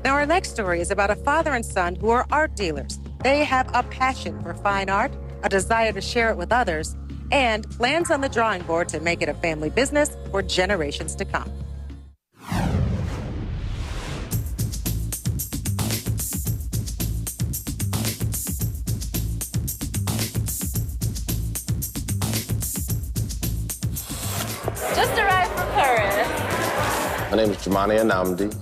Now, our next story is about a father and son who are art dealers. They have a passion for fine art, a desire to share it with others, and plans on the drawing board to make it a family business for generations to come. Just arrived from Paris. My name is Jumani Anamdi,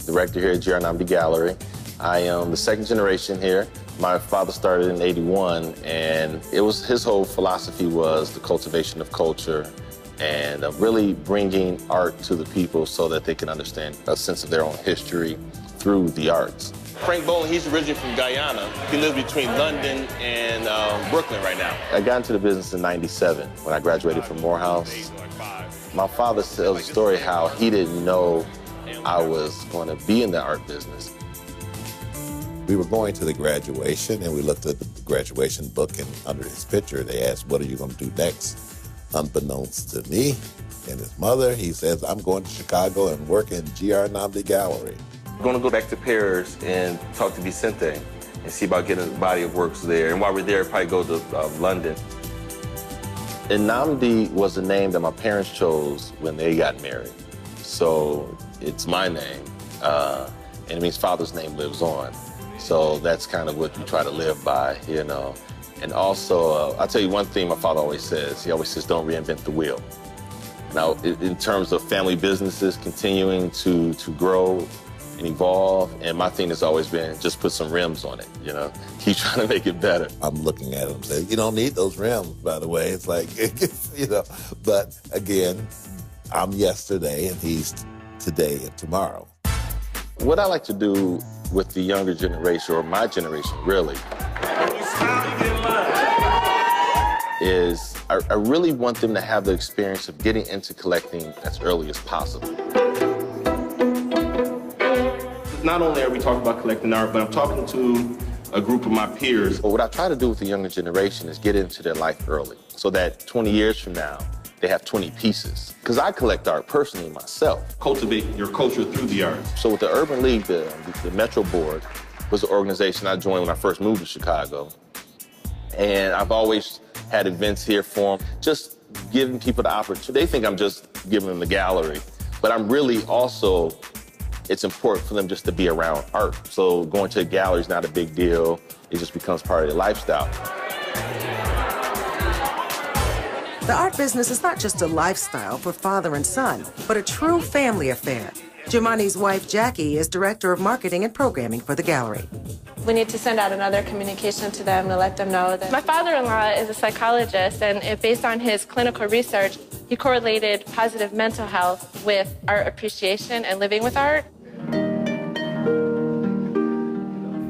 director here at GR Anamdi Gallery. I am the second generation here. My father started in '81, and his whole philosophy was the cultivation of culture and really bringing art to the people so that they can understand a sense of their own history through the arts. Frank Bowling, he's originally from Guyana. He lives between London and Brooklyn right now. I got into the business in '97 when I graduated from Morehouse. My father tells a story how he didn't know I was going to be in the art business. We were going to the graduation, and we looked at the graduation book, and under his picture, they asked, "What are you going to do next?" Unbeknownst to me and his mother, he says, "I'm going to Chicago and work in GR Anamdi Gallery." We're going to go back to Paris and talk to Vicente and see about getting a body of works there. And while we're there, probably go to London. Anamdi was a name that my parents chose when they got married. So it's my name, and it means father's name lives on. So that's kind of what we try to live by, you know. And also, I'll tell you one thing my father always says. He always says, don't reinvent the wheel. Now, in terms of family businesses continuing to grow and evolve, and my thing has always been just put some rims on it, you know. Keep trying to make it better. I'm looking at him saying, "You don't need those rims, by the way." It's like, you know, but again, I'm yesterday and he's today and tomorrow. What I like to do with the younger generation, or my generation really, is I really want them to have the experience of getting into collecting as early as possible. Not only are we talking about collecting art, but I'm talking to a group of my peers. But what I try to do with the younger generation is get into their life early so that 20 years from now, they have 20 pieces. Because I collect art personally myself. Cultivate your culture through the art. So with the Urban League, the Metro Board was the organization I joined when I first moved to Chicago. And I've always had events here for them, just giving people the opportunity. They think I'm just giving them the gallery, but I'm really also, it's important for them just to be around art. So going to a gallery is not a big deal. It just becomes part of their lifestyle. The art business is not just a lifestyle for father and son, but a true family affair. Jumani's wife, Jackie, is director of marketing and programming for the gallery. We need to send out another communication to them to let them know that my father-in-law is a psychologist, and based on his clinical research, he correlated positive mental health with art appreciation and living with art.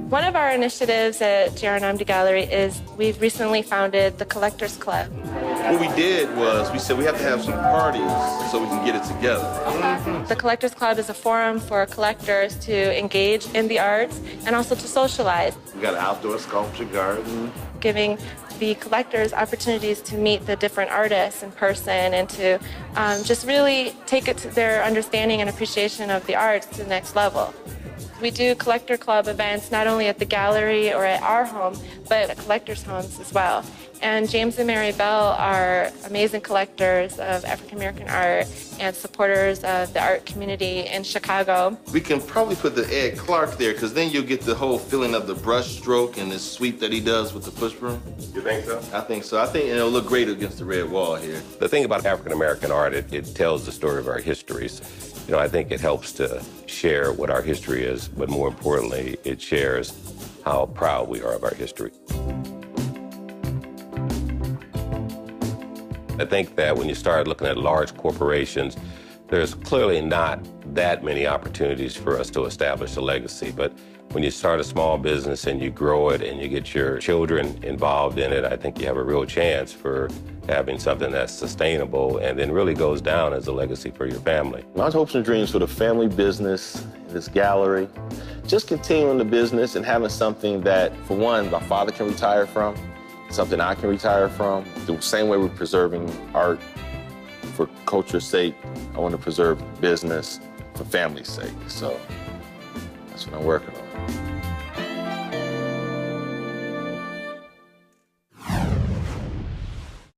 One of our initiatives at GR Anamdi Gallery is we've recently founded the Collectors Club. What we did was we said we have to have some parties so we can get it together. The Collectors Club is a forum for collectors to engage in the arts and also to socialize. We got an outdoor sculpture garden. Giving the collectors opportunities to meet the different artists in person and to just really take it to their understanding and appreciation of the arts to the next level. We do Collector Club events not only at the gallery or at our home, but at collectors' homes as well. And James and Mary Bell are amazing collectors of African-American art and supporters of the art community in Chicago. We can probably put the Ed Clark there, because then you'll get the whole feeling of the brush stroke and the sweep that he does with the push broom. You think so? I think so. I think it'll look great against the red wall here. The thing about African-American art, it tells the story of our histories. You know, I think it helps to share what our history is, but more importantly, it shares how proud we are of our history. I think that when you start looking at large corporations, there's clearly not that many opportunities for us to establish a legacy. But when you start a small business and you grow it and you get your children involved in it, I think you have a real chance for having something that's sustainable and then really goes down as a legacy for your family. My hopes and dreams for the family business, this gallery, just continuing the business and having something that, for one, my father can retire from, something I can retire from. The same way we're preserving art for culture's sake, I want to preserve business for family's sake. So That's what I'm working on.